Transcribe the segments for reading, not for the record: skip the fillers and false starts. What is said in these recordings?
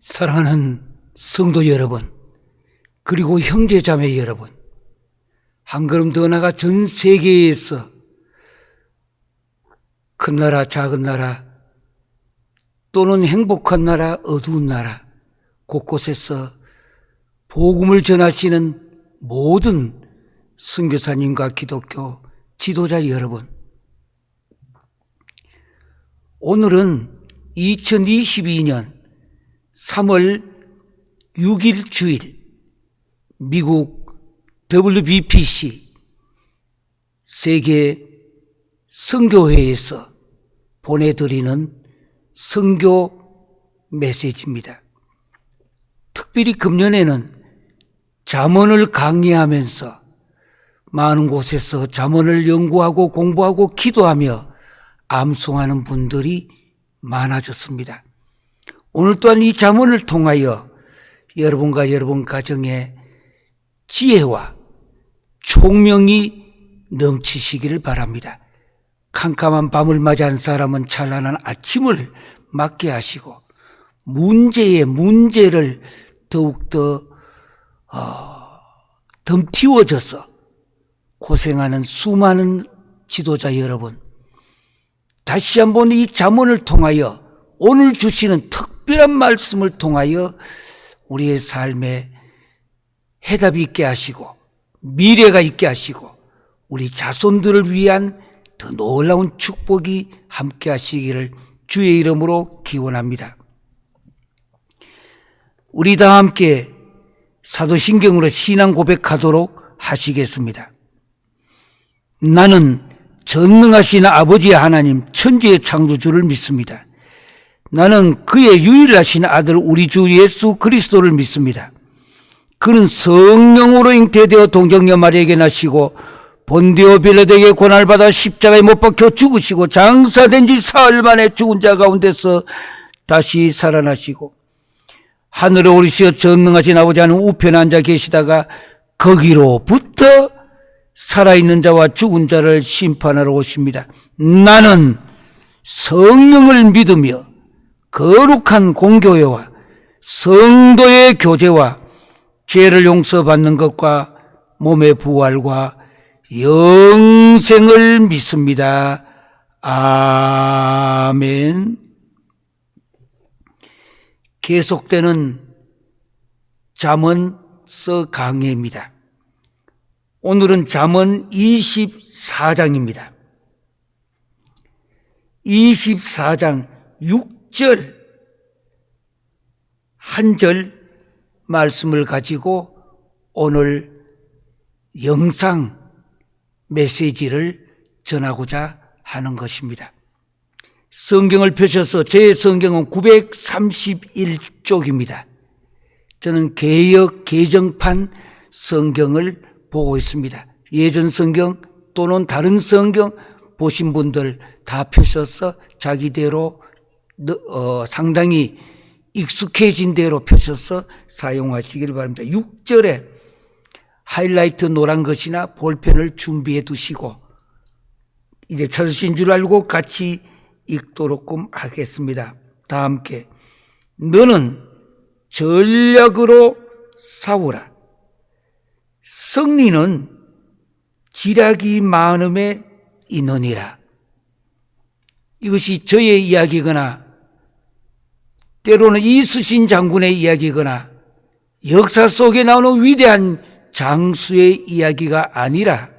사랑하는 성도 여러분, 그리고 형제자매 여러분, 한 걸음 더 나아가 전 세계에서 큰 나라, 작은 나라, 또는 행복한 나라, 어두운 나라, 곳곳에서 복음을 전하시는 모든 선교사님과 기독교 지도자 여러분, 오늘은 2022년 3월 6일 주일 미국 WBPC 세계 선교회에서 보내드리는 선교 메시지입니다. 특별히 금년에는 잠언을 강의하면서 많은 곳에서 잠언을 연구하고 공부하고 기도하며 암송하는 분들이 많아졌습니다. 오늘 또한 이 잠언을 통하여 여러분과 여러분 가정에 지혜와 총명이 넘치시기를 바랍니다. 캄캄한 밤을 맞이한 사람은 찬란한 아침을 맞게 하시고 문제에 문제를 더욱더 덤티워져서 고생하는 수많은 지도자 여러분, 다시 한번 이 잠언을 통하여 오늘 주시는 특별한 말씀을 통하여 우리의 삶에 해답이 있게 하시고 미래가 있게 하시고 우리 자손들을 위한 더 놀라운 축복이 함께 하시기를 주의 이름으로 기원합니다. 우리 다 함께 사도신경으로 신앙 고백하도록 하시겠습니다. 나는 전능하신 아버지 하나님 천지의 창조주를 믿습니다. 나는 그의 유일하신 아들 우리 주 예수 그리스도를 믿습니다. 그는 성령으로 잉태되어 동정녀 마리아에게 나시고 본디오 빌라도에게 고난을 받아 십자가에 못 박혀 죽으시고 장사된 지 사흘 만에 죽은 자 가운데서 다시 살아나시고 하늘에 오르시어 전능하신 아버지 하나님 우편에 앉아 계시다가 거기로부터 살아있는 자와 죽은 자를 심판하러 오십니다. 나는 성령을 믿으며 거룩한 공교회와 성도의 교제와 죄를 용서받는 것과 몸의 부활과 영생을 믿습니다. 아멘. 계속되는 잠언서 강해입니다. 오늘은 잠언 24장입니다. 24장 6절 한 절 말씀을 가지고 오늘 영상 메시지를 전하고자 하는 것입니다. 성경을 펴셔서 제 성경은 931쪽입니다. 저는 개역 개정판 성경을 보고 있습니다. 예전 성경 또는 다른 성경 보신 분들 다 펴셔서 자기대로 상당히 익숙해진 대로 펴셔서 사용하시길 바랍니다. 6절에 하이라이트 노란 것이나 볼펜을 준비해 두시고 이제 찾으신 줄 알고 같이 읽도록 하겠습니다. 다 함께. 너는 전략으로 싸우라. 승리는 지략이 많음에 있느니라. 이것이 저의 이야기거나 때로는 이순신 장군의 이야기거나 역사 속에 나오는 위대한 장수의 이야기가 아니라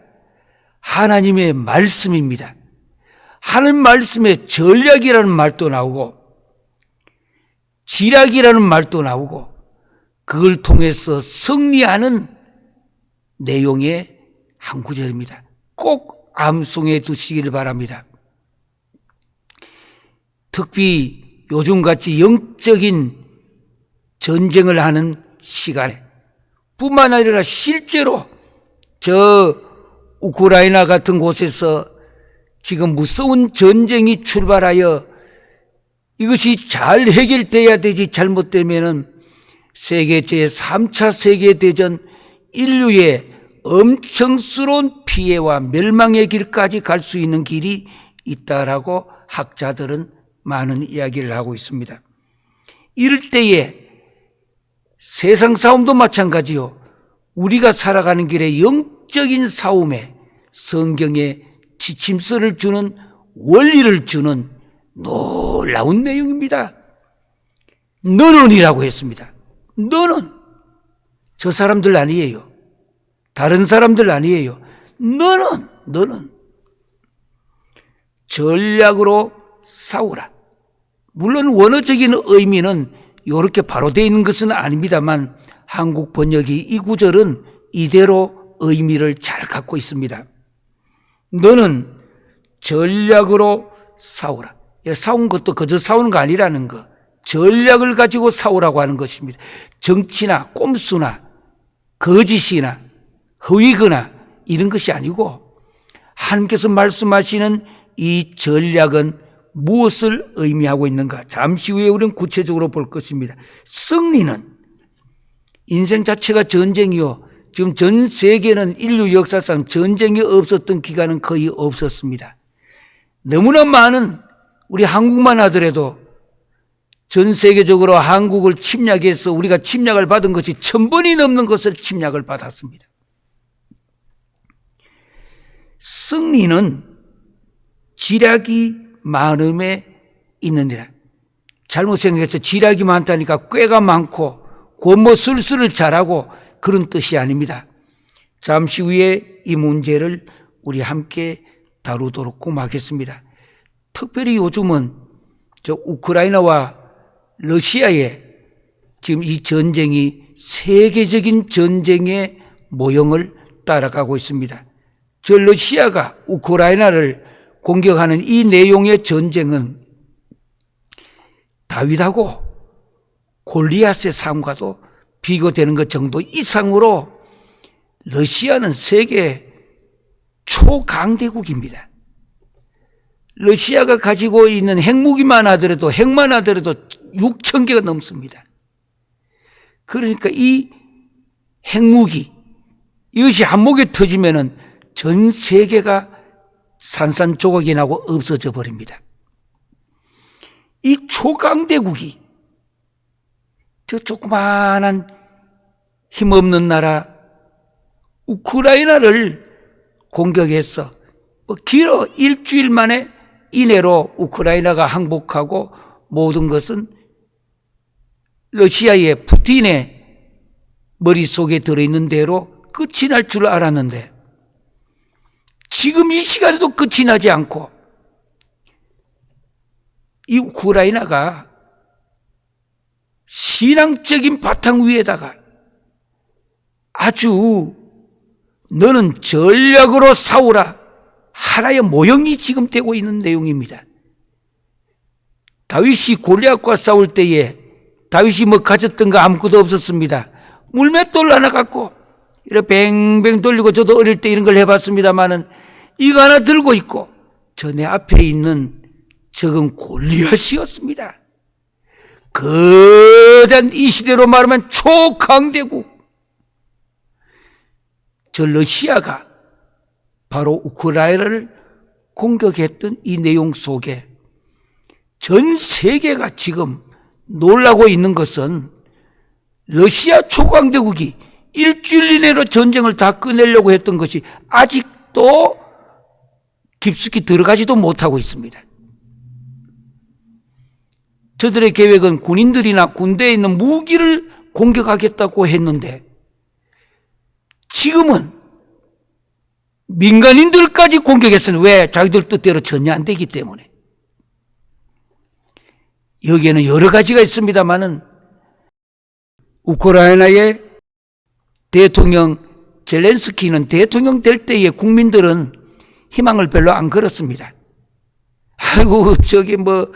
하나님의 말씀입니다. 하나님 말씀에 전략이라는 말도 나오고 지략이라는 말도 나오고 그걸 통해서 승리하는 내용의 한 구절입니다. 꼭 암송해 두시길 바랍니다. 특히 요즘같이 영적인 전쟁을 하는 시간에 뿐만 아니라 실제로 저 우크라이나 같은 곳에서 지금 무서운 전쟁이 출발하여 이것이 잘 해결돼야 되지, 잘못되면은 세계 제3차 세계대전, 인류의 엄청스러운 피해와 멸망의 길까지 갈 수 있는 길이 있다라고 학자들은 많은 이야기를 하고 있습니다. 이럴 때에 세상 싸움도 마찬가지요. 우리가 살아가는 길에 영적인 싸움에 성경에 지침서를 주는, 원리를 주는 놀라운 내용입니다. 너는이라고 했습니다. 너는 저 사람들 아니에요. 다른 사람들 아니에요. 너는 전략으로 싸우라. 물론 원어적인 의미는 이렇게 바로 되어 있는 것은 아닙니다만 한국 번역이 이 구절은 이대로 의미를 잘 갖고 있습니다. 너는 전략으로 싸우라. 싸운 것도 그저 싸우는 거 아니라는 거. 전략을 가지고 싸우라고 하는 것입니다. 정치나 꼼수나 거짓이나 허위거나 이런 것이 아니고 하나님께서 말씀하시는 이 전략은 무엇을 의미하고 있는가? 잠시 후에 우리는 구체적으로 볼 것입니다. 승리는 인생 자체가 전쟁이요. 지금 전 세계는 인류 역사상 전쟁이 없었던 기간은 거의 없었습니다. 너무나 많은, 우리 한국만 하더라도 전 세계적으로 한국을 침략해서 우리가 침략을 받은 것이 1000번이 넘는 것을 침략을 받았습니다. 승리는 지략이 많음에 있느니라. 잘못 생각해서 지략이 많다니까 꾀가 많고 권모술수를 잘하고 그런 뜻이 아닙니다. 잠시 후에 이 문제를 우리 함께 다루도록 하겠습니다. 특별히 요즘은 우크라이나와 러시아의 지금 이 전쟁이 세계적인 전쟁의 모형을 따라가고 있습니다. 러시아가 우크라이나를 공격하는 이 내용의 전쟁은 다윗하고 골리앗의 삶과도 비교되는 것 정도 이상으로 러시아는 세계 초강대국입니다. 러시아가 가지고 있는 핵무기만 하더라도 6,000개가 넘습니다. 그러니까 이 핵무기, 이것이 한목에 터지면은 전 세계가 산산조각이 나고 없어져 버립니다. 이 초강대국이 저 조그마한 힘없는 나라 우크라이나를 공격해서 길어 일주일 만에 이내로 우크라이나가 항복하고 모든 것은 러시아의 푸틴의 머릿속에 들어있는 대로 끝이 날 줄 알았는데 지금 이 시간에도 끝이 나지 않고 이 우크라이나가 신앙적인 바탕 위에다가 아주 너는 전략으로 싸우라 하나의 모형이 지금 되고 있는 내용입니다. 다윗이 골리앗과 싸울 때에 다윗이 뭐 가졌던 거 아무것도 없었습니다. 물맷돌 하나 갖고 이렇게 뱅뱅 돌리고, 저도 어릴 때 이런 걸 해봤습니다만은 이거 하나 들고 있고 저 내 앞에 있는 저건 골리앗이었습니다. 거대한, 이 시대로 말하면 초강대국, 저 러시아가 바로 우크라이나를 공격했던 이 내용 속에 전 세계가 지금 놀라고 있는 것은 러시아 초강대국이 일주일 이내로 전쟁을 다 끝내려고 했던 것이 아직도 깊숙이 들어가지도 못하고 있습니다. 저들의 계획은 군인들이나 군대에 있는 무기를 공격하겠다고 했는데 지금은 민간인들까지 공격했으니, 왜? 자기들 뜻대로 전혀 안 되기 때문에. 여기에는 여러 가지가 있습니다만은 우크라이나의 대통령 젤렌스키는 대통령 될 때의 국민들은 희망을 별로 안 걸었습니다. 아이고 저기 뭐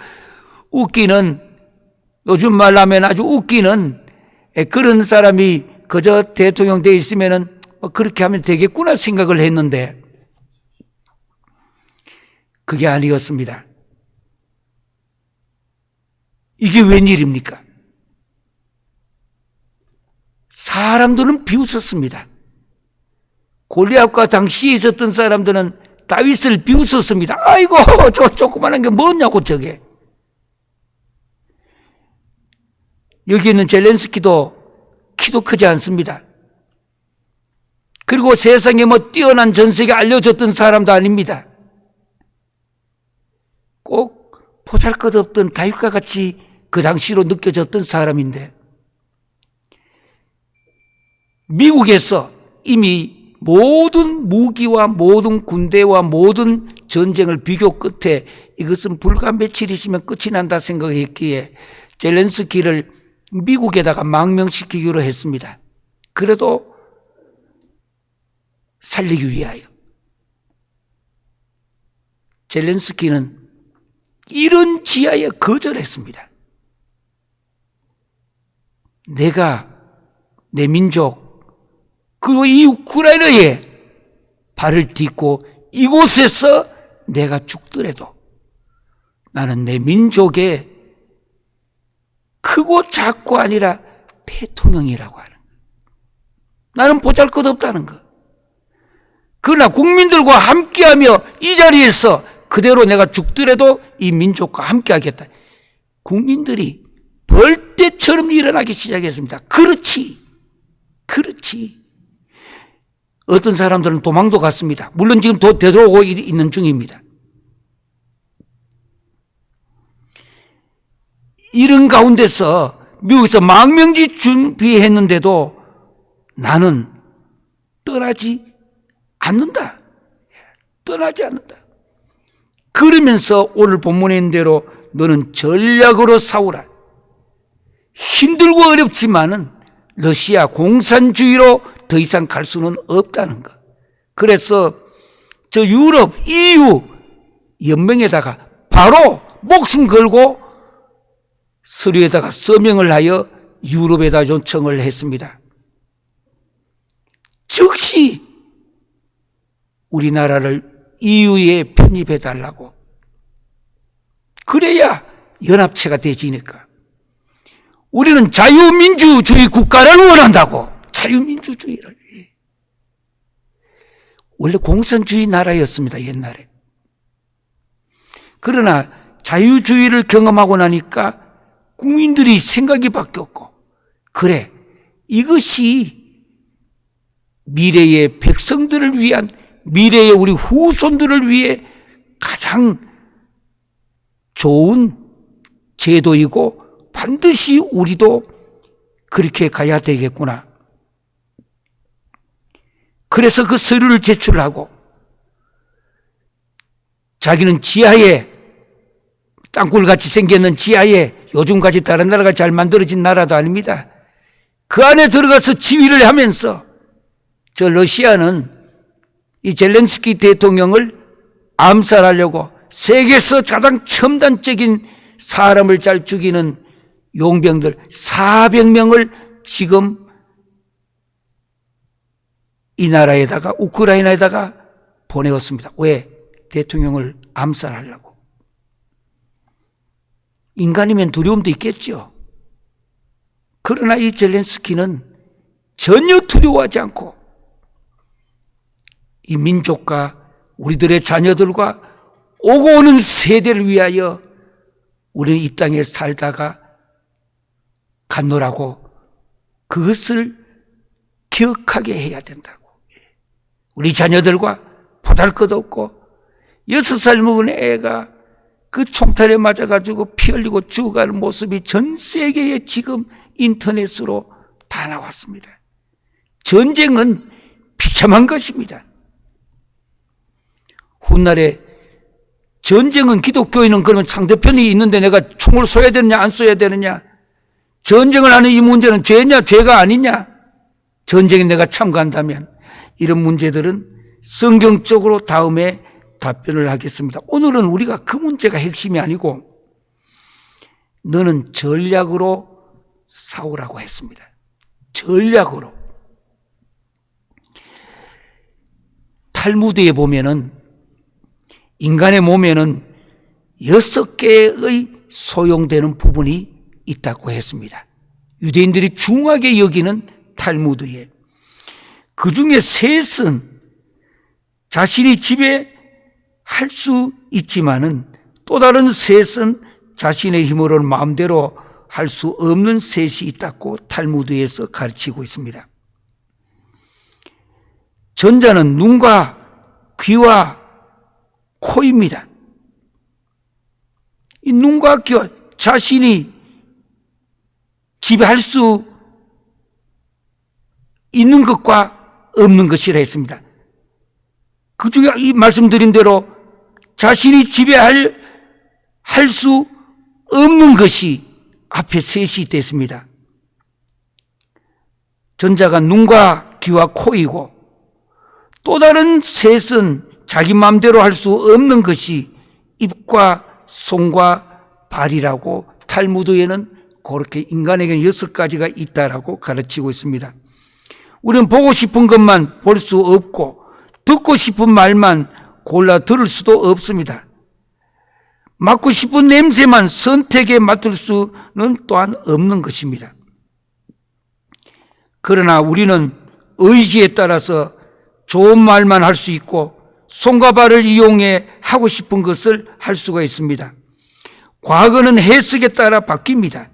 웃기는, 요즘 말로 하면 아주 웃기는 그런 사람이 그저 대통령 돼 있으면은 그렇게 하면 되겠구나 생각을 했는데 그게 아니었습니다. 이게 웬일입니까? 사람들은 비웃었습니다. 골리앗과 당시에 있었던 사람들은 다윗을 비웃었습니다. 아이고, 저 조그만한 게 뭐냐고, 저게. 여기 있는 젤렌스키도 키도 크지 않습니다. 그리고 세상에 뭐 뛰어난 전세계 알려졌던 사람도 아닙니다. 꼭 보잘것없던 다윗과 같이 그 당시로 느껴졌던 사람인데, 미국에서 이미 모든 무기와 모든 군대와 모든 전쟁을 비교 끝에 이것은 불과 며칠이시면 끝이 난다 생각했기에 젤렌스키를 미국에다가 망명시키기로 했습니다. 그래도 살리기 위하여. 젤렌스키는 이런 지하에 거절했습니다. 내가 내 민족 그리고 이 우크라이나에 발을 딛고 이곳에서 내가 죽더라도 나는 내 민족의 크고 작고 아니라 대통령이라고 하는 거예요. 나는 보잘것없다는 거. 그러나 국민들과 함께하며 이 자리에서 그대로 내가 죽더라도 이 민족과 함께하겠다. 국민들이 벌떼처럼 일어나기 시작했습니다. 그렇지. 어떤 사람들은 도망도 갔습니다. 물론 지금 되돌아오고 있는 중입니다. 이런 가운데서 미국에서 망명지 준비했는데도 나는 떠나지 않는다. 그러면서 오늘 본문에 있는 대로 너는 전략으로 싸우라. 힘들고 어렵지만은 러시아 공산주의로 더 이상 갈 수는 없다는 것. 그래서 저 유럽 EU 연맹에다가 바로 목숨 걸고 서류에다가 서명을 하여 유럽에다 요청을 했습니다. 즉시 우리나라를 EU에 편입해달라고. 그래야 연합체가 되지니까. 우리는 자유민주주의 국가를 원한다고. 자유민주주의를. 원래 공산주의 나라였습니다, 옛날에. 그러나 자유주의를 경험하고 나니까 국민들이 생각이 바뀌었고, 그래, 이것이 미래의 백성들을 위한, 미래의 우리 후손들을 위해 가장 좋은 제도이고 반드시 우리도 그렇게 가야 되겠구나. 그래서 그 서류를 제출하고 자기는 지하에 땅굴같이 생겼는 지하에 요즘까지 다른 나라가 잘 만들어진 나라도 아닙니다. 그 안에 들어가서 지휘를 하면서 저 러시아는 이 젤렌스키 대통령을 암살하려고 세계에서 가장 첨단적인 사람을 잘 죽이는 용병들 400명을 지금 이 나라에다가 우크라이나에다가 보내었습니다. 왜? 대통령을 암살하려고. 인간이면 두려움도 있겠죠. 그러나 이 젤렌스키는 전혀 두려워하지 않고 이 민족과 우리들의 자녀들과 오고 오는 세대를 위하여 우리는 이 땅에 살다가 간노라고 그것을 기억하게 해야 된다고. 우리 자녀들과 보잘것없고 6살 먹은 애가 그 총탄에 맞아가지고 피 흘리고 죽어가는 모습이 전 세계에 지금 인터넷으로 다 나왔습니다. 전쟁은 비참한 것입니다. 훗날에 전쟁은 기독교인은 그러면 상대편이 있는데 내가 총을 쏘야 되느냐 안 쏘야 되느냐, 전쟁을 하는 이 문제는 죄냐 죄가 아니냐, 전쟁에 내가 참가한다면, 이런 문제들은 성경적으로 다음에 답변을 하겠습니다. 오늘은 우리가 그 문제가 핵심이 아니고 너는 전략으로 싸우라고 했습니다. 전략으로. 탈무드에 보면은 인간의 몸에는 6개의 소용되는 부분이 있다고 했습니다. 유대인들이 중하게 여기는 탈무드에. 그 중에 셋은 자신이 지배할 수 있지만은 또 다른 셋은 자신의 힘으로는 마음대로 할 수 없는 셋이 있다고 탈무드에서 가르치고 있습니다. 전자는 눈과 귀와 코입니다. 이 눈과 귀와 자신이 지배할 수 있는 것과 없는 것이라 했습니다. 그 중에 이 말씀드린 대로 자신이 지배할 수 없는 것이 앞에 셋이 됐습니다. 전자가 눈과 귀와 코이고 또 다른 셋은 자기 마음대로 할 수 없는 것이 입과 손과 발이라고 탈무드에는 그렇게 인간에게는 6가지가 있다라고 가르치고 있습니다. 우리는 보고 싶은 것만 볼 수 없고 듣고 싶은 말만 골라 들을 수도 없습니다. 맡고 싶은 냄새만 선택에 맡을 수는 또한 없는 것입니다. 그러나 우리는 의지에 따라서 좋은 말만 할 수 있고 손과 발을 이용해 하고 싶은 것을 할 수가 있습니다. 과거는 해석에 따라 바뀝니다.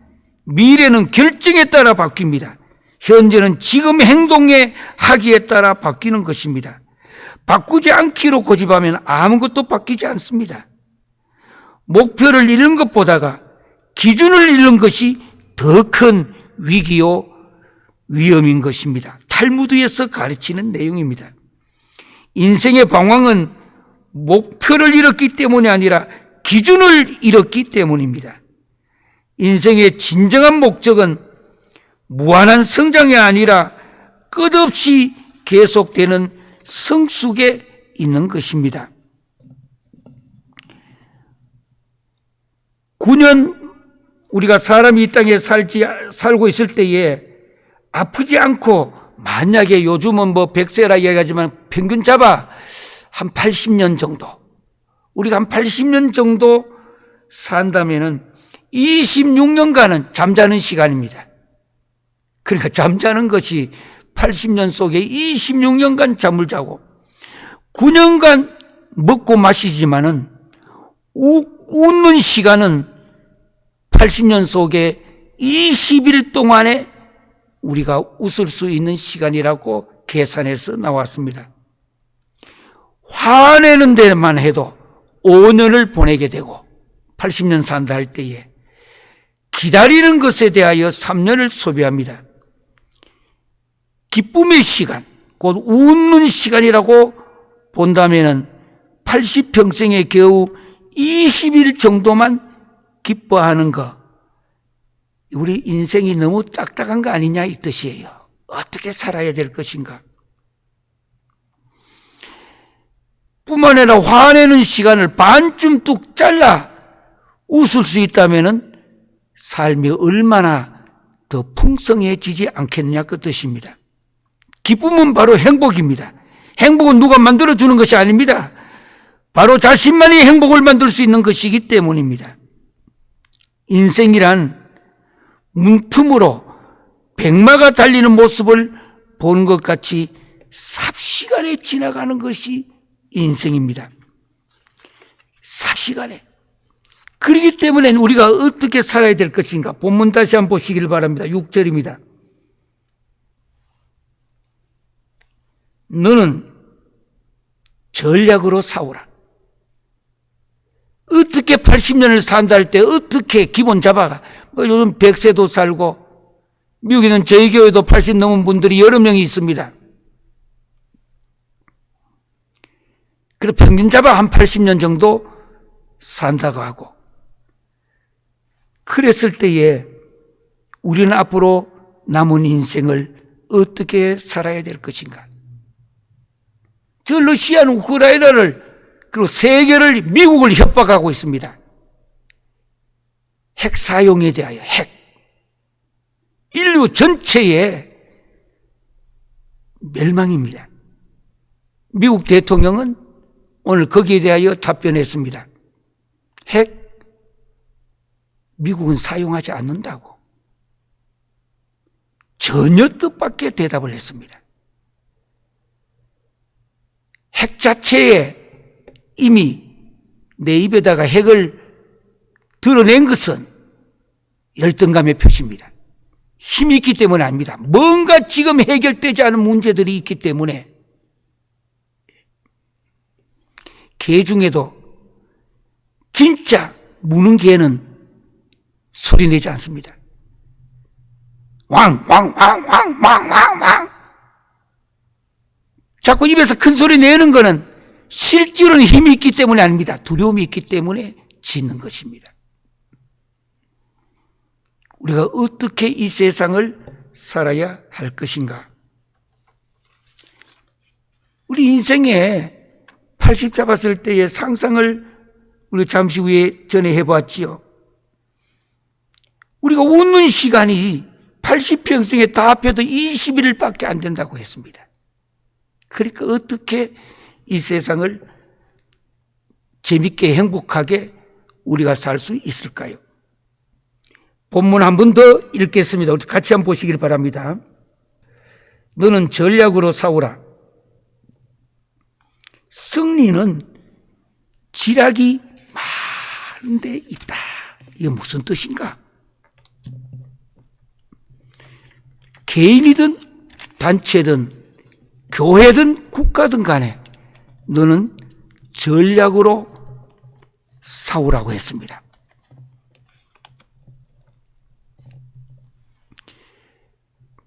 미래는 결정에 따라 바뀝니다. 현재는 지금 행동의 하기에 따라 바뀌는 것입니다. 바꾸지 않기로 고집하면 아무것도 바뀌지 않습니다. 목표를 잃는 것보다가 기준을 잃는 것이 더 큰 위기요 위험인 것입니다. 탈무드에서 가르치는 내용입니다. 인생의 방황은 목표를 잃었기 때문이 아니라 기준을 잃었기 때문입니다. 인생의 진정한 목적은 무한한 성장이 아니라 끝없이 계속되는 성숙에 있는 것입니다. 9년 우리가 사람이 이 땅에 살고 있을 때에 아프지 않고 만약에 요즘은 100세라 이야기하지만 평균 잡아 한 80년 정도, 우리가 한 80년 정도 산다면은 26년간은 잠자는 시간입니다. 그러니까 잠자는 것이 80년 속에 26년간 잠을 자고 9년간 먹고 마시지만은 웃는 시간은 80년 속에 20일 동안에 우리가 웃을 수 있는 시간이라고 계산해서 나왔습니다. 화내는 데만 해도 5년을 보내게 되고 80년 산다 할 때에 기다리는 것에 대하여 3년을 소비합니다. 기쁨의 시간, 곧 웃는 시간이라고 본다면 80평생에 겨우 20일 정도만 기뻐하는 것, 우리 인생이 너무 딱딱한 거 아니냐 이 뜻이에요. 어떻게 살아야 될 것인가. 뿐만 아니라 화내는 시간을 반쯤 뚝 잘라 웃을 수 있다면 삶이 얼마나 더 풍성해지지 않겠냐 그 뜻입니다. 기쁨은 바로 행복입니다. 행복은 누가 만들어주는 것이 아닙니다. 바로 자신만이 행복을 만들 수 있는 것이기 때문입니다. 인생이란 문틈으로 백마가 달리는 모습을 보는 것 같이 삽시간에 지나가는 것이 인생입니다. 삽시간에. 그렇기 때문에 우리가 어떻게 살아야 될 것인가. 본문 다시 한번 보시길 바랍니다. 6절입니다. 너는 전략으로 싸우라. 어떻게 80년을 산다 할 때 어떻게 기본 잡아가. 요즘 100세도 살고 미국에는 저희 교회도 80 넘은 분들이 여러 명이 있습니다. 그래 평균 잡아 한 80년 정도 산다고 하고, 그랬을 때에 우리는 앞으로 남은 인생을 어떻게 살아야 될 것인가. 저 러시아는 우크라이나를 그리고 세계를 미국을 협박하고 있습니다. 핵 사용에 대하여 핵. 인류 전체의 멸망입니다. 미국 대통령은 오늘 거기에 대하여 답변했습니다. 핵 미국은 사용하지 않는다고 전혀 뜻밖의 대답을 했습니다. 핵 자체에 이미 내 입에다가 핵을 드러낸 것은 열등감의 표시입니다. 힘이 있기 때문 아닙니다. 뭔가 지금 해결되지 않은 문제들이 있기 때문에. 개 중에도 진짜 무는 개는 소리 내지 않습니다. 왕. 자꾸 입에서 큰 소리 내는 것은 실제로는 힘이 있기 때문이 아닙니다. 두려움이 있기 때문에 짖는 것입니다. 우리가 어떻게 이 세상을 살아야 할 것인가? 우리 인생에 80 잡았을 때의 상상을 우리 잠시 후에 전에 해보았지요. 우리가 웃는 시간이 80평생에 다 합해도 21일밖에 안 된다고 했습니다. 그러니까 어떻게 이 세상을 재밌게 행복하게 우리가 살 수 있을까요? 본문 한 번 더 읽겠습니다. 우리 같이 한번 보시길 바랍니다. 너는 전략으로 싸우라. 승리는 지략이 많은 데 있다. 이게 무슨 뜻인가? 개인이든 단체든 교회든 국가든 간에 너는 전략으로 싸우라고 했습니다.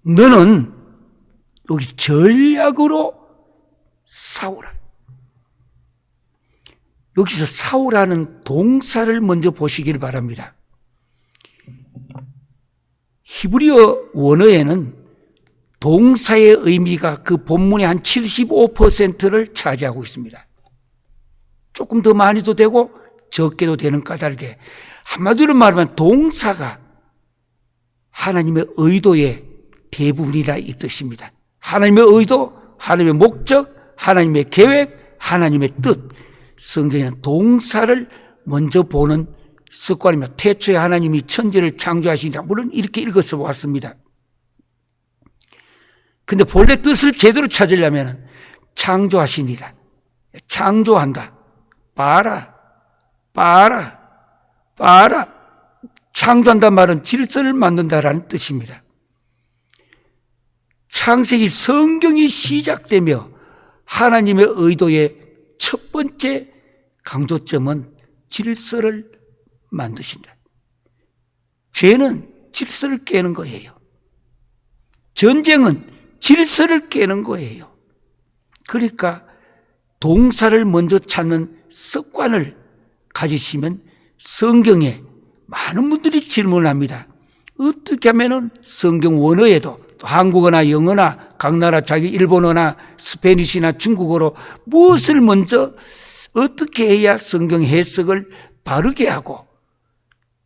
너는 여기 전략으로 싸우라. 여기서 싸우라는 동사를 먼저 보시길 바랍니다. 히브리어 원어에는 동사의 의미가 그 본문의 한 75%를 차지하고 있습니다. 조금 더 많이도 되고 적게도 되는 까닭에, 한마디로 말하면 동사가 하나님의 의도의 대부분이라 이 뜻입니다. 하나님의 의도, 하나님의 목적, 하나님의 계획, 하나님의 뜻. 성경에는 동사를 먼저 보는 습관입니다. 태초에 하나님이 천지를 창조하시니라. 물론 이렇게 읽어서 왔습니다. 근데 본래 뜻을 제대로 찾으려면 창조하시니라. 창조한다. 봐라. 창조한다는 말은 질서를 만든다라는 뜻입니다. 창세기 성경이 시작되며 하나님의 의도의 첫 번째 강조점은 질서를 만드신다. 죄는 질서를 깨는 거예요. 전쟁은 질서를 깨는 거예요. 그러니까 동사를 먼저 찾는 습관을 가지시면 성경에 많은 분들이 질문을 합니다. 어떻게 하면 성경 원어에도 또 한국어나 영어나 각 나라 자기 일본어나 스페니쉬나 중국어로 무엇을 먼저 어떻게 해야 성경 해석을 바르게 하고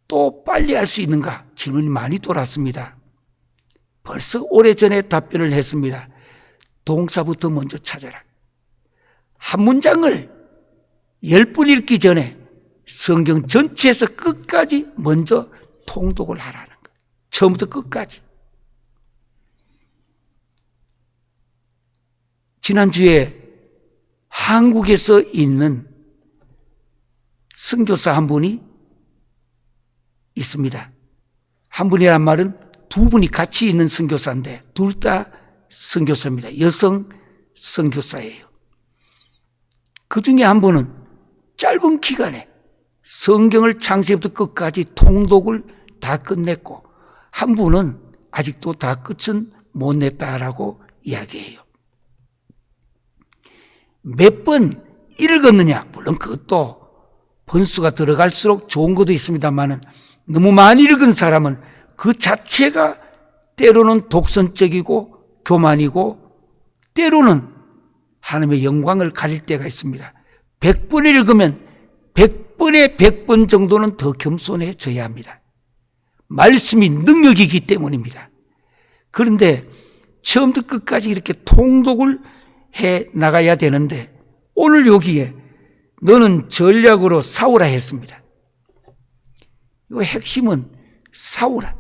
또 빨리 할 수 있는가 질문이 많이 돌았습니다. 벌써 오래전에 답변을 했습니다. 동사부터 먼저 찾아라. 한 문장을 10번 읽기 전에 성경 전체에서 끝까지 먼저 통독을 하라는 거예요. 처음부터 끝까지. 지난주에 한국에서 있는 선교사 한 분이 있습니다. 한 분이란 말은 두 분이 같이 있는 선교사인데 둘 다 선교사입니다. 여성 선교사예요. 그 중에 한 분은 짧은 기간에 성경을 창세기부터 끝까지 통독을 다 끝냈고, 한 분은 아직도 다 끝은 못 냈다라고 이야기해요. 몇 번 읽었느냐? 물론 그것도 번수가 들어갈수록 좋은 것도 있습니다만, 너무 많이 읽은 사람은 그 자체가 때로는 독선적이고 교만이고 때로는 하나님의 영광을 가릴 때가 있습니다. 100번을 읽으면 100번에 100번 정도는 더 겸손해져야 합니다. 말씀이 능력이기 때문입니다. 그런데 처음부터 끝까지 이렇게 통독을 해 나가야 되는데, 오늘 여기에 너는 전략으로 싸우라 했습니다. 이 핵심은 싸우라.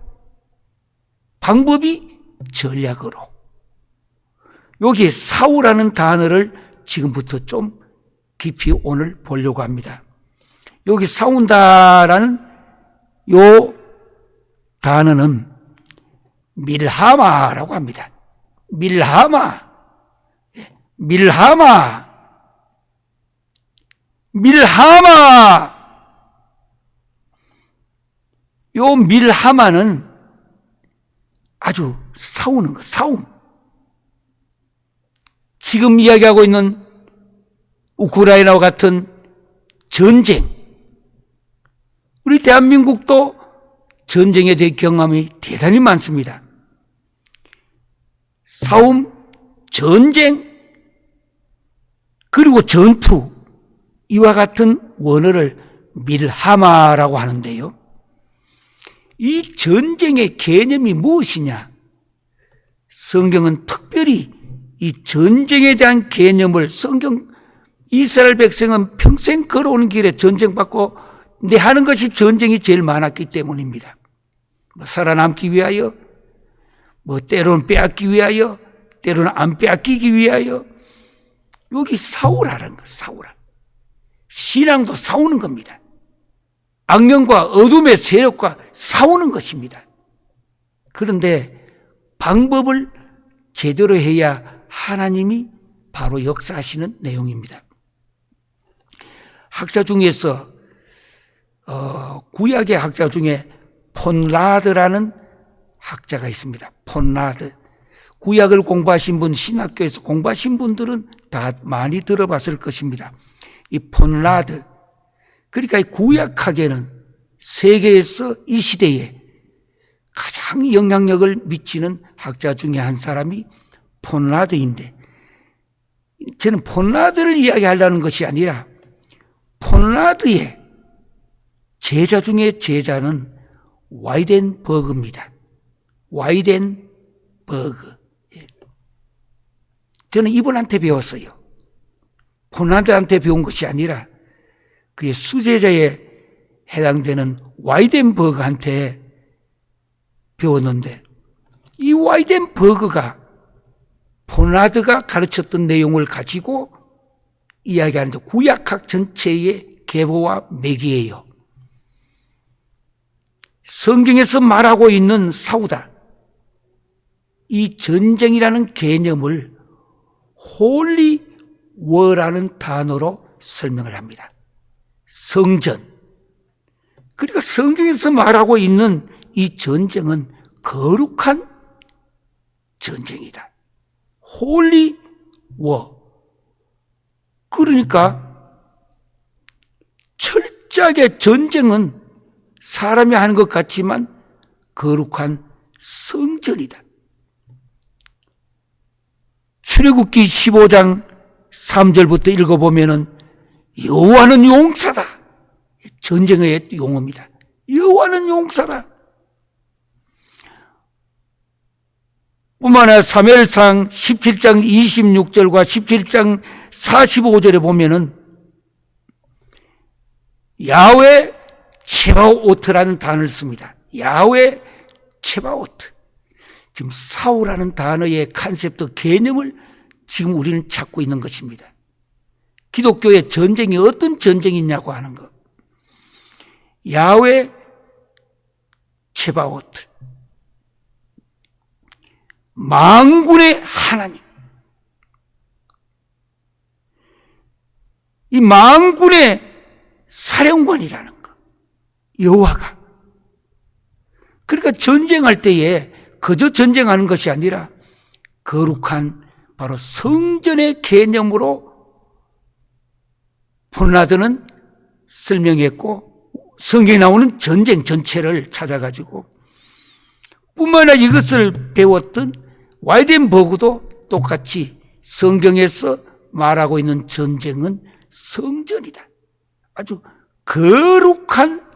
방법이 전략으로. 여기에 싸우라는 단어를 지금부터 좀 깊이 오늘 보려고 합니다. 여기 싸운다라는 요 단어는 밀하마라고 합니다. 밀하마. 밀하마. 밀하마. 요 밀하마는 아주 싸우는 거, 싸움. 지금 이야기하고 있는 우크라이나와 같은 전쟁. 우리 대한민국도 전쟁에 대해 경험이 대단히 많습니다. 싸움, 전쟁, 그리고 전투, 이와 같은 원어를 밀하마라고 하는데요. 이 전쟁의 개념이 무엇이냐? 성경은 특별히 이 전쟁에 대한 개념을 이스라엘 백성은 평생 걸어오는 길에 전쟁받고 하는 것이 전쟁이 제일 많았기 때문입니다. 살아남기 위하여, 때로는 빼앗기 위하여, 때로는 안 빼앗기기 위하여. 여기 싸우라는 거, 싸우라. 신앙도 싸우는 겁니다. 악령과 어둠의 세력과 싸우는 것입니다. 그런데 방법을 제대로 해야 하나님이 바로 역사하시는 내용입니다. 학자 중에서 구약의 학자 중에 폰라드라는 학자가 있습니다. 폰라드. 구약을 공부하신 분, 신학교에서 공부하신 분들은 다 많이 들어봤을 것입니다. 이 폰라드. 그러니까 이 구약학에는 세계에서 이 시대에 가장 영향력을 미치는 학자 중에 한 사람이 폰라드인데, 저는 폰라드를 이야기하려는 것이 아니라 폰라드의 제자 중에 제자는 와이덴버그입니다. 와이덴버그. 저는 이분한테 배웠어요. 폰라드한테 배운 것이 아니라 그의 수제자에 해당되는 와이덴버그한테 배웠는데, 이 와이덴버그가 폰라드가 가르쳤던 내용을 가지고 이야기하는데 구약학 전체의 계보와 맥이에요. 성경에서 말하고 있는 싸우다, 이 전쟁이라는 개념을 홀리 워라는 단어로 설명을 합니다. 성전. 그러니까 성경에서 말하고 있는 이 전쟁은 거룩한 전쟁이다. 홀리 워. 그러니까 철저하게 전쟁은 사람이 하는 것 같지만 거룩한 성전이다. 출애굽기 15장 3절부터 읽어보면은 여호와는 용사다. 전쟁의 용어입니다. 여호와는 용사다. 뿐만 아니라 사무엘상 17장 26절과 17장 45절에 보면은 야훼 체바오트라는 단어를 씁니다. 야훼 체바오트. 지금 사우라는 단어의 컨셉트, 개념을 지금 우리는 찾고 있는 것입니다. 기독교의 전쟁이 어떤 전쟁이냐고 하는 것. 야훼 체바오트. 만군의 하나님. 이 만군의 사령관이라는 것. 여호와가. 그러니까 전쟁할 때에 그저 전쟁하는 것이 아니라 거룩한 바로 성전의 개념으로 폰라드는 설명했고, 성경에 나오는 전쟁 전체를 찾아가지고, 뿐만 아니라 이것을 배웠던 와이덴버그도 똑같이 성경에서 말하고 있는 전쟁은 성전이다. 아주 거룩한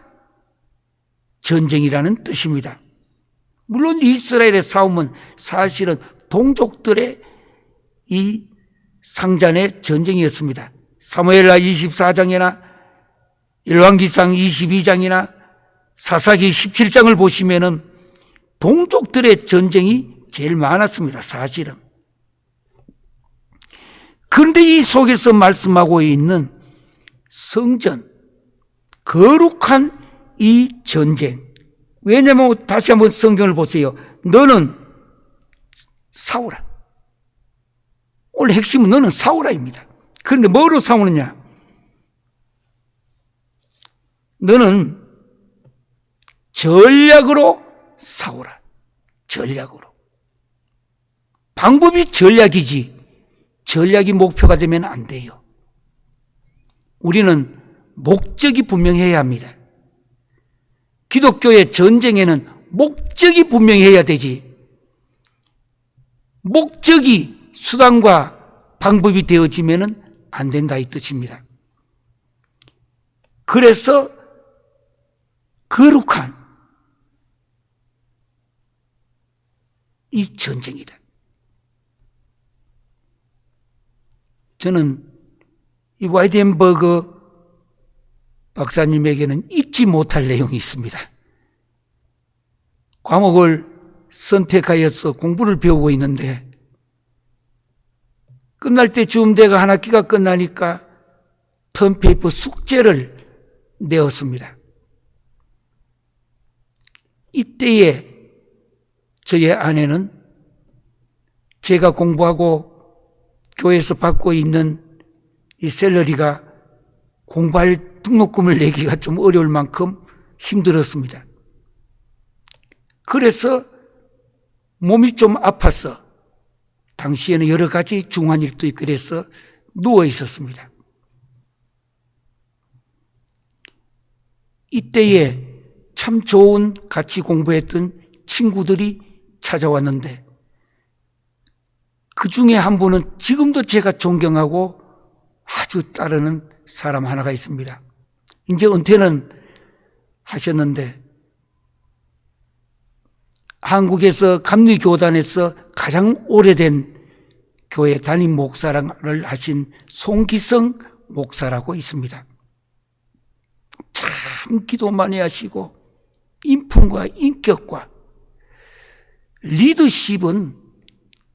전쟁이라는 뜻입니다. 물론 이스라엘의 싸움은 사실은 동족들의 이 상잔의 전쟁이었습니다. 사무엘하 24장이나 열왕기상 22장이나 사사기 17장을 보시면은 동족들의 전쟁이 제일 많았습니다. 사실은. 그런데 이 속에서 말씀하고 있는 성전, 거룩한 이 전쟁. 왜냐하면 다시 한번 성경을 보세요. 너는 싸우라. 오늘 핵심은 너는 싸우라입니다. 그런데 뭐로 싸우느냐? 너는 전략으로 싸우라. 전략으로. 방법이 전략이지 전략이 목표가 되면 안 돼요. 우리는 목적이 분명해야 합니다. 기독교의 전쟁에는 목적이 분명해야 되지. 목적이 수단과 방법이 되어지면 안 된다 이 뜻입니다. 그래서 거룩한 이 전쟁이다. 저는 이 와이덴버그 박사님에게는 잊지 못할 내용이 있습니다. 과목을 선택하여서 공부를 배우고 있는데 끝날 때쯤 돼가 한 학기가 끝나니까 턴페이퍼 숙제를 내었습니다. 이때에 저의 아내는 제가 공부하고 교회에서 받고 있는 이 샐러리가 공부할 등록금을 내기가 좀 어려울 만큼 힘들었습니다. 그래서 몸이 좀 아파서 당시에는 여러 가지 중한 일도 있고 그래서 누워 있었습니다. 이때에 참 좋은 같이 공부했던 친구들이 찾아왔는데 그 중에 한 분은 지금도 제가 존경하고 아주 따르는 사람 하나가 있습니다. 이제 은퇴는 하셨는데 한국에서 감리교단에서 가장 오래된 교회 담임 목사를 하신 송기성 목사라고 있습니다. 참 기도 많이 하시고 인품과 인격과 리더십은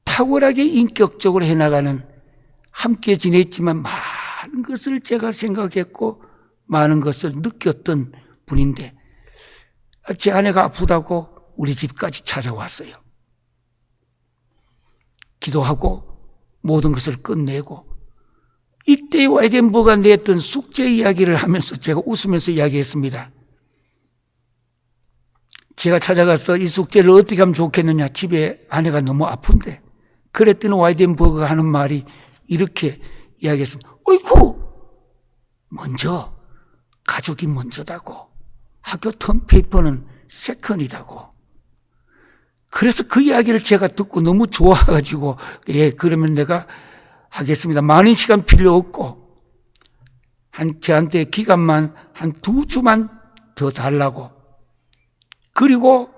탁월하게 인격적으로 해나가는 함께 지냈지만 많은 것을 제가 생각했고 많은 것을 느꼈던 분인데 제 아내가 아프다고 우리 집까지 찾아왔어요. 기도하고 모든 것을 끝내고 이때 와이덴버그가 냈던 숙제 이야기를 하면서 제가 웃으면서 이야기했습니다. 제가 찾아가서 이 숙제를 어떻게 하면 좋겠느냐. 집에 아내가 너무 아픈데. 그랬더니 와이덴버그가 하는 말이 이렇게 이야기했습니다. 어이구! 먼저 가족이 먼저다고. 학교 턴페이퍼는 세컨이다고. 그래서 그 이야기를 제가 듣고 너무 좋아가지고 예 그러면 내가 하겠습니다. 많은 시간 필요 없고 저한테 기간만 한 2주만 더 달라고. 그리고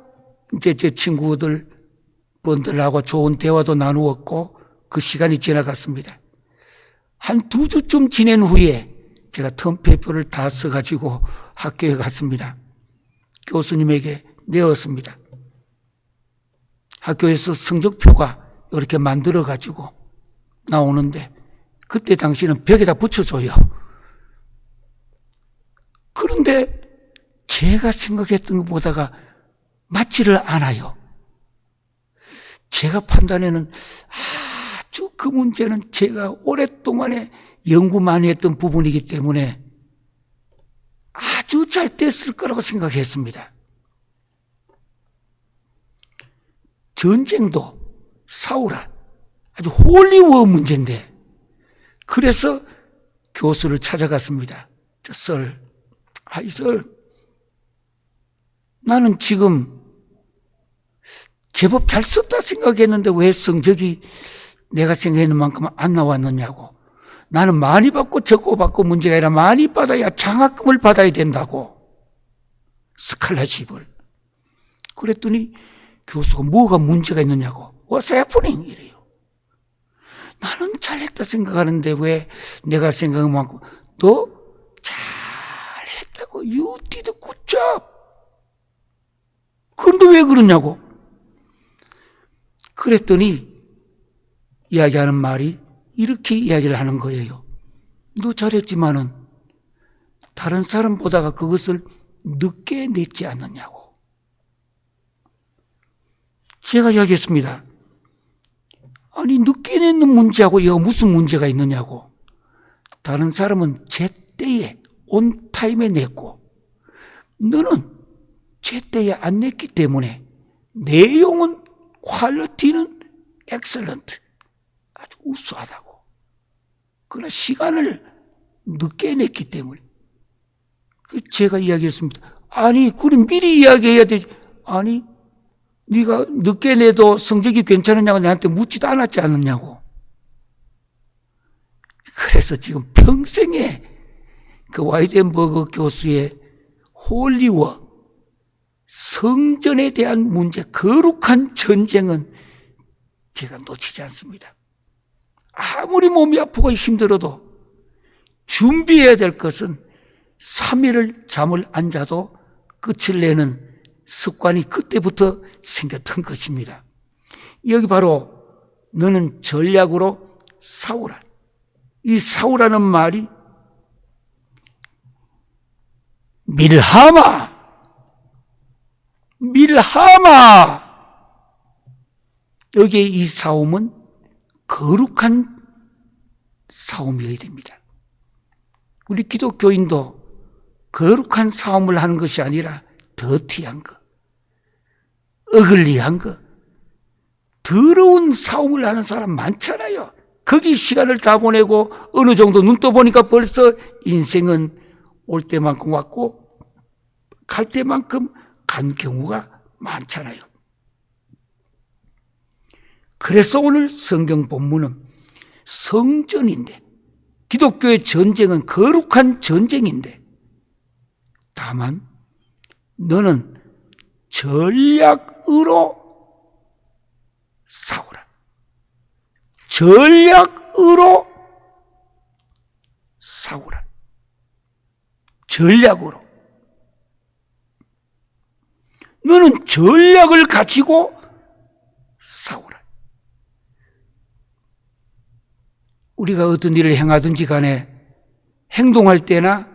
이제 제 친구들 분들하고 좋은 대화도 나누었고 그 시간이 지나갔습니다. 한 2주쯤 지낸 후에 제가 턴페이퍼를 다 써가지고 학교에 갔습니다. 교수님에게 내었습니다. 학교에서 성적표가 이렇게 만들어가지고 나오는데 그때 당시는 벽에다 붙여줘요. 그런데 제가 생각했던 것보다가 맞지를 않아요. 제가 판단에는 아주 그 문제는 제가 오랫동안에 연구 많이 했던 부분이기 때문에 아주 잘 됐을 거라고 생각했습니다. 전쟁도 싸우라. 아주 홀리워 문제인데. 그래서 교수를 찾아갔습니다. 이 썰. 나는 지금 제법 잘 썼다 생각했는데 왜 성적이 내가 생각했는 만큼 안 나왔느냐고. 나는 많이 받고 적고 받고 문제가 아니라 많이 받아야 장학금을 받아야 된다고. 스칼라십을. 그랬더니 교수가 뭐가 문제가 있느냐고. What's happening? 이래요. 나는 잘했다 생각하는데 왜 내가 생각한 만큼 너 잘했다고. You did a good job. 왜 그러냐고. 그랬더니 이야기하는 말이 이렇게 이야기를 하는 거예요. 너 잘했지만은 다른 사람보다가 그것을 늦게 냈지 않느냐고. 제가 이야기했습니다. 아니, 늦게 냈는 문제하고 이거 무슨 문제가 있느냐고. 다른 사람은 제때에 온 타임에 냈고 너는 제때에 안 냈기 때문에 내용은 퀄리티는 엑셀런트, 아주 우수하다고. 그러나 시간을 늦게 냈기 때문에. 제가 이야기했습니다. 아니, 그럼 미리 이야기해야 되지. 아니, 네가 늦게 내도 성적이 괜찮으냐고 내한테 묻지도 않았지 않았냐고. 그래서 지금 평생에 그 와이덴버그 교수의 홀리워, 성전에 대한 문제, 거룩한 전쟁은 제가 놓치지 않습니다. 아무리 몸이 아프고 힘들어도 준비해야 될 것은 3일을 잠을 안 자도 끝을 내는 습관이 그때부터 생겼던 것입니다. 여기 바로 너는 전략으로 싸우라. 이 싸우라는 말이 밀하마. 여기에 이 싸움은 거룩한 싸움이어야 됩니다. 우리 기독교인도 거룩한 싸움을 하는 것이 아니라 더티한 거, 어글리한 거, 더러운 싸움을 하는 사람 많잖아요. 거기 시간을 다 보내고 어느 정도 눈 떠보니까 벌써 인생은 올 때만큼 왔고 갈 때만큼 간 경우가 많잖아요. 그래서 오늘 성경 본문은 성전인데, 기독교의 전쟁은 거룩한 전쟁인데, 다만 너는 전략으로 싸우라. 전략으로 싸우라. 전략으로. 너는 전략을 가지고 싸우라. 우리가 어떤 일을 행하든지 간에 행동할 때나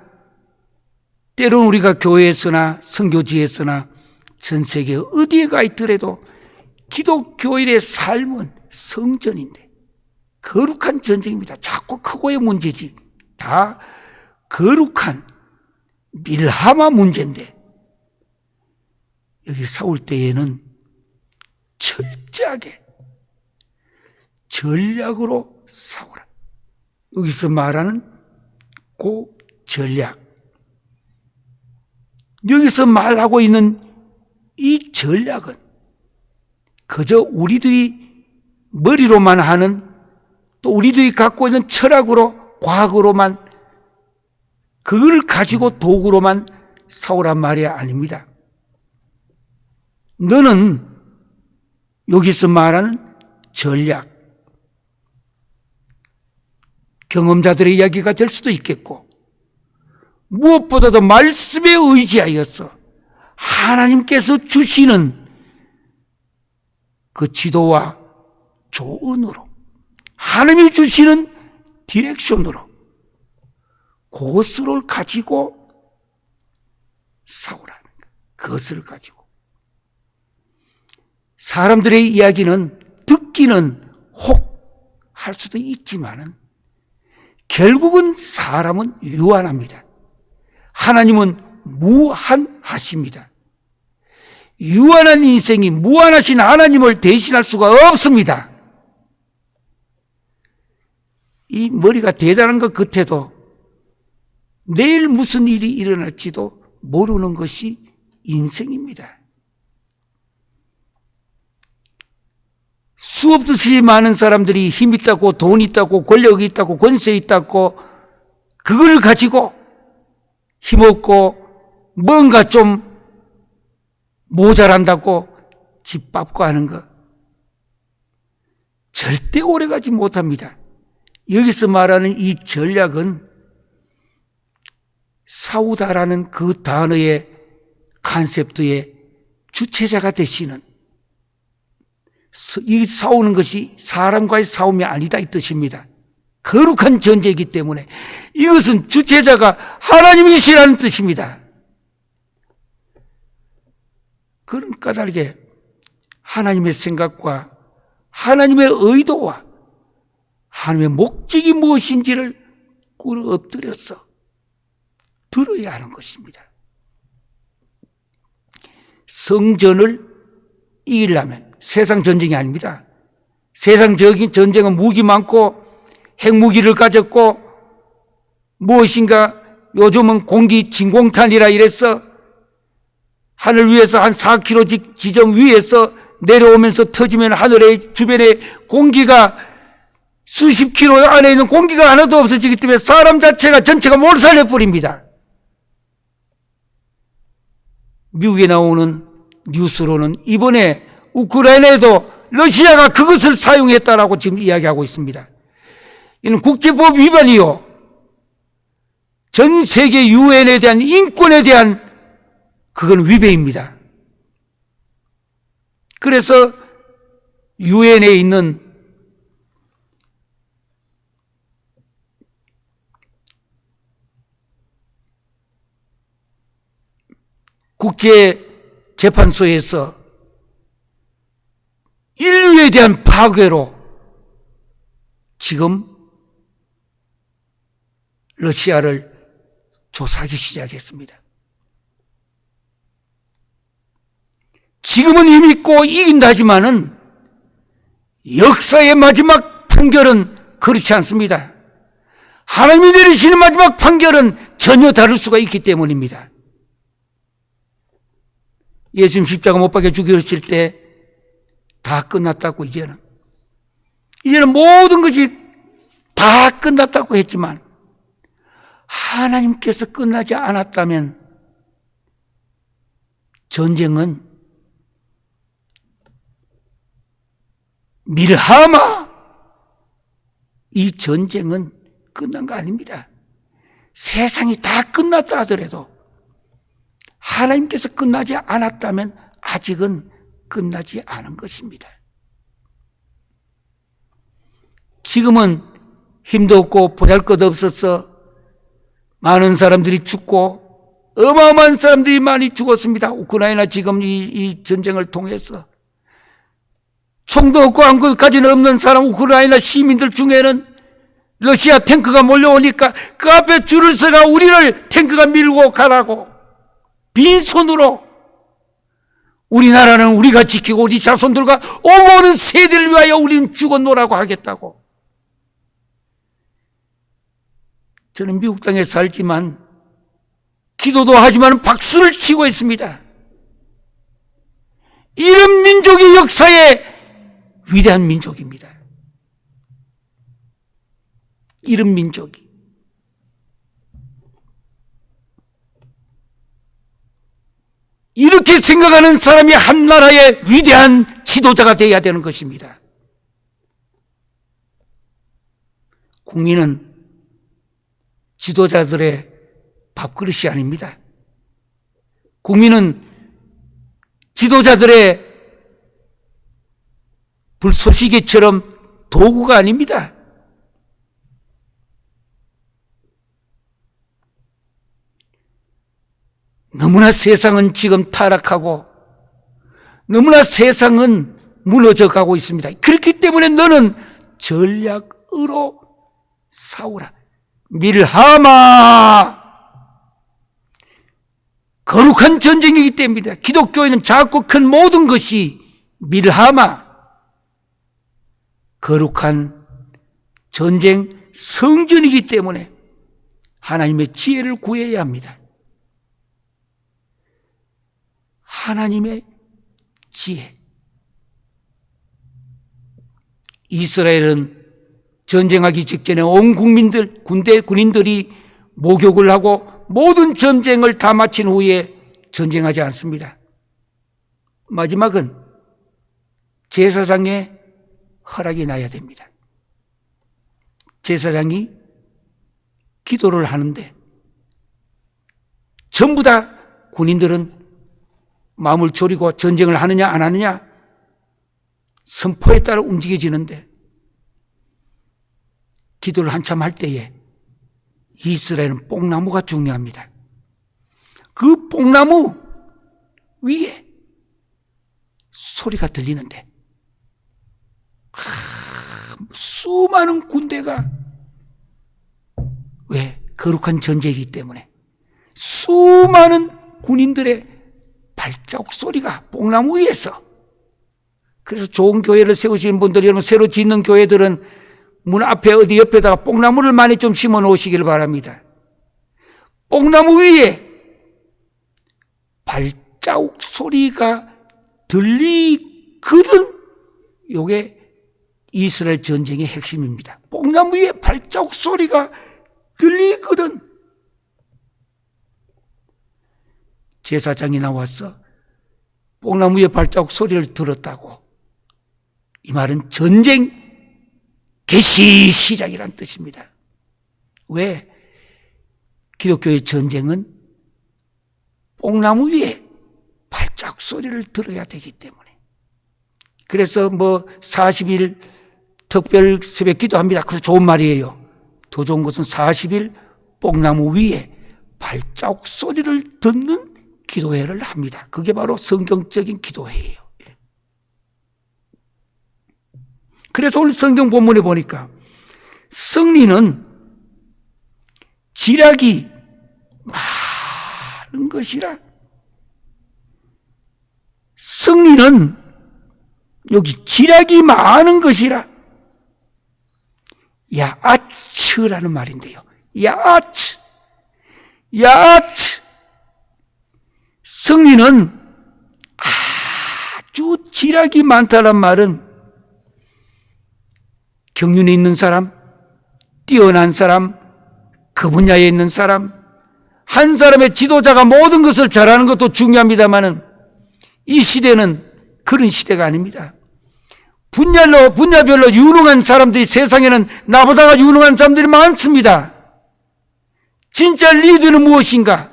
때로는 우리가 교회에서나 선교지에서나 전 세계 어디에 가 있더라도 기독교인의 삶은 성전인데 거룩한 전쟁입니다. 자꾸 크고의 문제지. 다 거룩한 밀하마 문제인데 여기 싸울 때에는 철저하게 전략으로 싸우라. 여기서 말하는 그 전략, 여기서 말하고 있는 이 전략은 그저 우리들이 머리로만 하는, 또 우리들이 갖고 있는 철학으로, 과학으로만, 그걸 가지고 도구로만 싸우란 말이 아닙니다. 너는 여기서 말하는 전략, 경험자들의 이야기가 될 수도 있겠고, 무엇보다도 말씀에 의지하여서 하나님께서 주시는 그 지도와 조언으로, 하나님이 주시는 디렉션으로 그것을 가지고 싸우라는 것. 그것을 가지고. 사람들의 이야기는 듣기는 혹 할 수도 있지만은 결국은 사람은 유한합니다. 하나님은 무한하십니다. 유한한 인생이 무한하신 하나님을 대신할 수가 없습니다. 이 머리가 대단한 것 같아도 내일 무슨 일이 일어날지도 모르는 것이 인생입니다. 수없이 많은 사람들이 힘 있다고, 돈 있다고, 권력이 있다고, 권세 있다고, 그걸 가지고 힘없고 뭔가 좀 모자란다고 짓밟고 하는 것, 절대 오래가지 못합니다. 여기서 말하는 이 전략은 싸우다라는 그 단어의 컨셉트의 주체자가 되시는, 이 싸우는 것이 사람과의 싸움이 아니다 이 뜻입니다. 거룩한 전쟁이기 때문에 이것은 주체자가 하나님이시라는 뜻입니다. 그런 까닭에 하나님의 생각과 하나님의 의도와 하나님의 목적이 무엇인지를 꿇어 엎드려서 들어야 하는 것입니다. 성전을 이기려면 세상 전쟁이 아닙니다. 세상적인 전쟁은 무기 많고 핵무기를 가졌고 무엇인가 요즘은 공기 진공탄이라 이래서 하늘 위에서 한 4km 지점 위에서 내려오면서 터지면 하늘의 주변에 공기가 수십 킬로 안에 있는 공기가 하나도 없어지기 때문에 사람 자체가 전체가 몰살해 버립니다. 미국에 나오는 뉴스로는 이번에 우크라이나에도 러시아가 그것을 사용했다라고 지금 이야기하고 있습니다. 이는 국제법 위반이요, 전 세계 유엔에 대한 인권에 대한 그건 위배입니다. 그래서 유엔에 있는 국제재판소에서 인류에 대한 파괴로 지금 러시아를 조사하기 시작했습니다. 지금은 힘있고 이긴다 하지만은 역사의 마지막 판결은 그렇지 않습니다. 하나님이 내리시는 마지막 판결은 전혀 다를 수가 있기 때문입니다. 예수님 십자가 못 박혀 죽이실 때 다 끝났다고 이제는 모든 것이 다 끝났다고 했지만 하나님께서 끝나지 않았다면 전쟁은 밀하마, 이 전쟁은 끝난 거 아닙니다. 세상이 다 끝났다 하더라도 하나님께서 끝나지 않았다면 아직은 끝나지 않은 것입니다. 지금은 힘도 없고 보잘것없어서 많은 사람들이 죽고 어마어마한 사람들이 많이 죽었습니다. 우크라이나 지금 이 전쟁을 통해서 총도 없고 한국까지는 없는 사람, 우크라이나 시민들 중에는 러시아 탱크가 몰려오니까 그 앞에 줄을 서가 우리를 탱크가 밀고 가라고 빈손으로, 우리나라는 우리가 지키고 우리 자손들과 오고 세대를 위하여 우리는 죽어노라고 하겠다고. 저는 미국 땅에 살지만 기도도 하지만 박수를 치고 있습니다. 이런 민족이 역사의 위대한 민족입니다. 이런 민족이. 이렇게 생각하는 사람이 한 나라의 위대한 지도자가 되어야 되는 것입니다. 국민은 지도자들의 밥그릇이 아닙니다. 국민은 지도자들의 불쏘시개처럼 도구가 아닙니다. 너무나 세상은 지금 타락하고 너무나 세상은 무너져 가고 있습니다. 그렇기 때문에 너는 전략으로 싸우라. 밀하마, 거룩한 전쟁이기 때문입니다. 기독교에는 작고 큰 모든 것이 밀하마, 거룩한 전쟁 성전이기 때문에 하나님의 지혜를 구해야 합니다. 하나님의 지혜. 이스라엘은 전쟁하기 직전에 온 국민들, 군인들이 목욕을 하고 모든 전쟁을 다 마친 후에 전쟁하지 않습니다. 마지막은 제사장의 허락이 나야 됩니다. 제사장이 기도를 하는데 전부 다 군인들은 마음을 졸이고 전쟁을 하느냐 안 하느냐 선포에 따라 움직여지는데, 기도를 한참 할 때에 이스라엘은 뽕나무가 중요합니다. 그 뽕나무 위에 소리가 들리는데 수많은 군대가, 왜? 거룩한 전쟁이기 때문에 수많은 군인들의 발자국 소리가 뽕나무 위에서. 그래서 좋은 교회를 세우시는 분들, 여러분 새로 짓는 교회들은 문 앞에 어디 옆에다가 뽕나무를 많이 좀 심어 놓으시길 바랍니다. 뽕나무 위에 발자국 소리가 들리거든. 요게 이스라엘 전쟁의 핵심입니다. 뽕나무 위에 발자국 소리가 들리거든. 제사장이 나와서 뽕나무 위에 발자국 소리를 들었다고, 이 말은 전쟁 개시 시작이란 뜻입니다. 왜? 기독교의 전쟁은 뽕나무 위에 발자국 소리를 들어야 되기 때문에. 그래서 40일 특별 새벽 기도합니다. 그래서 좋은 말이에요. 더 좋은 것은 40일 뽕나무 위에 발자국 소리를 듣는 기도회를 합니다. 그게 바로 성경적인 기도회예요. 그래서 오늘 성경 본문에 보니까 승리는 지략이 많은 것이라. 승리는 여기 지략이 많은 것이라. 야아츠라는 말인데요. 야아츠. 승리는 아주 지략이 많다는 말은 경륜이 있는 사람, 뛰어난 사람, 그 분야에 있는 사람, 한 사람의 지도자가 모든 것을 잘하는 것도 중요합니다만은 이 시대는 그런 시대가 아닙니다. 분야별로 유능한 사람들이, 세상에는 나보다가 유능한 사람들이 많습니다. 진짜 리더는 무엇인가?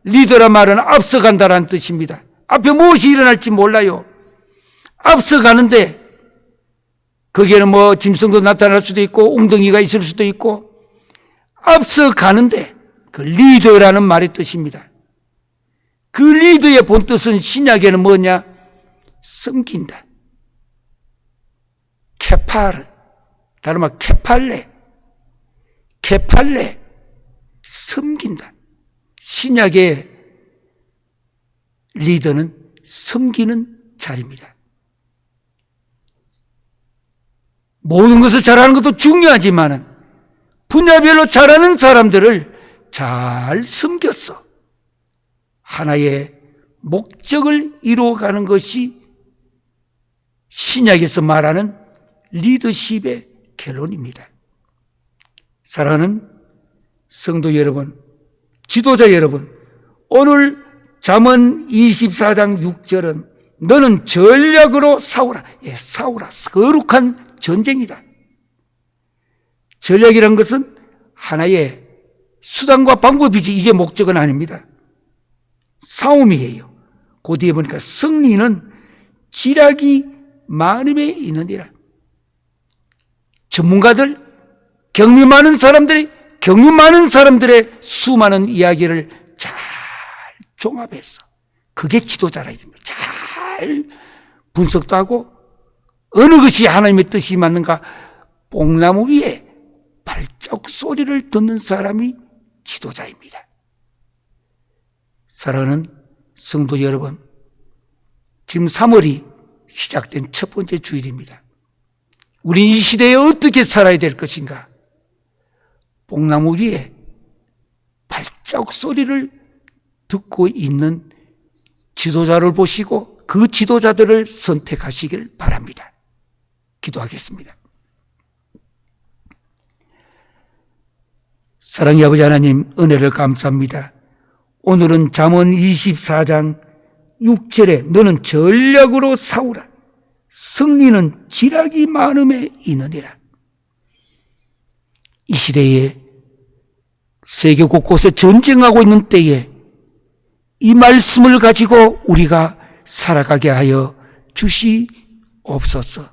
리더란 말은 앞서간다라는 뜻입니다. 앞에 무엇이 일어날지 몰라요. 앞서가는데 거기에는 짐승도 나타날 수도 있고 웅덩이가 있을 수도 있고, 앞서가는데 그 리더라는 말의 뜻입니다. 그 리더의 본뜻은 신약에는 뭐냐? 섬긴다. 케파르, 다른 말 케팔레, 섬긴다. 신약의 리더는 섬기는 자리입니다. 모든 것을 잘하는 것도 중요하지만 분야별로 잘하는 사람들을 잘 섬겼어. 하나의 목적을 이루어가는 것이 신약에서 말하는 리더십의 결론입니다. 사랑하는 성도 여러분, 지도자 여러분, 오늘 잠언 24장 6절은 너는 전략으로 싸우라. 싸우라. 거룩한 전쟁이다. 전략이란 것은 하나의 수단과 방법이지 이게 목적은 아닙니다. 싸움이에요. 그 뒤에 보니까 승리는 지략이 많음에 있느니라. 전문가들, 경륜 많은 사람들의 수많은 이야기를 잘 종합해서, 그게 지도자라 이겁니다. 잘 분석도 하고 어느 것이 하나님의 뜻이 맞는가, 뽕나무 위에 발자국 소리를 듣는 사람이 지도자입니다. 사랑하는 성도 여러분, 지금 3월이 시작된 첫 번째 주일입니다. 우리 이 시대에 어떻게 살아야 될 것인가? 뽕나무 위에 발자국 소리를 듣고 있는 지도자를 보시고 그 지도자들을 선택하시길 바랍니다. 기도하겠습니다. 사랑의 아버지 하나님, 은혜를 감사합니다. 오늘은 잠언 24장 6절에 너는 전략으로 싸우라. 승리는 지략이 많음에 있느니라. 이 시대에 세계 곳곳에 전쟁하고 있는 때에 이 말씀을 가지고 우리가 살아가게 하여 주시옵소서.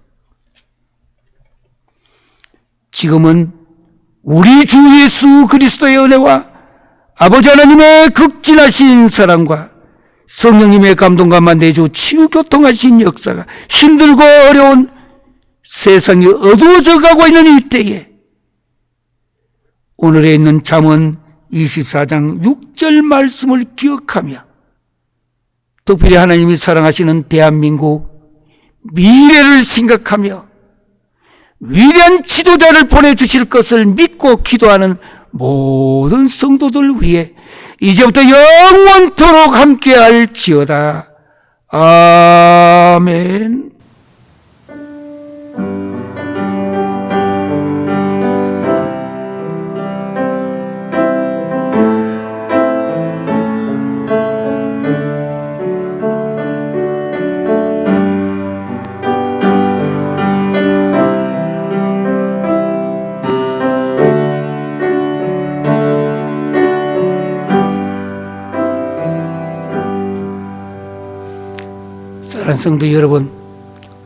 지금은 우리 주 예수 그리스도의 은혜와 아버지 하나님의 극진하신 사랑과 성령님의 감동감만 내주 치유교통하신 역사가 힘들고 어려운 세상이 어두워져 가고 있는 이때에 오늘에 있는 잠언 24장 6절 말씀을 기억하며 특별히 하나님이 사랑하시는 대한민국 미래를 생각하며 위대한 지도자를 보내주실 것을 믿고 기도하는 모든 성도들 위해 이제부터 영원토록 함께할지어다. 아멘. 사랑하는 성도 여러분,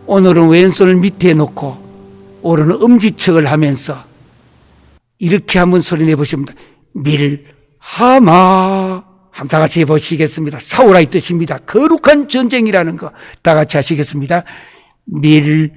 오늘은 왼손을 밑에 놓고 오늘은 엄지척을 하면서 이렇게 한번 소리 내보십니다. 밀하마. 한번 다 같이 해보시겠습니다. 사우라의 뜻입니다. 거룩한 전쟁이라는 거 다 같이 하시겠습니다. 밀하마.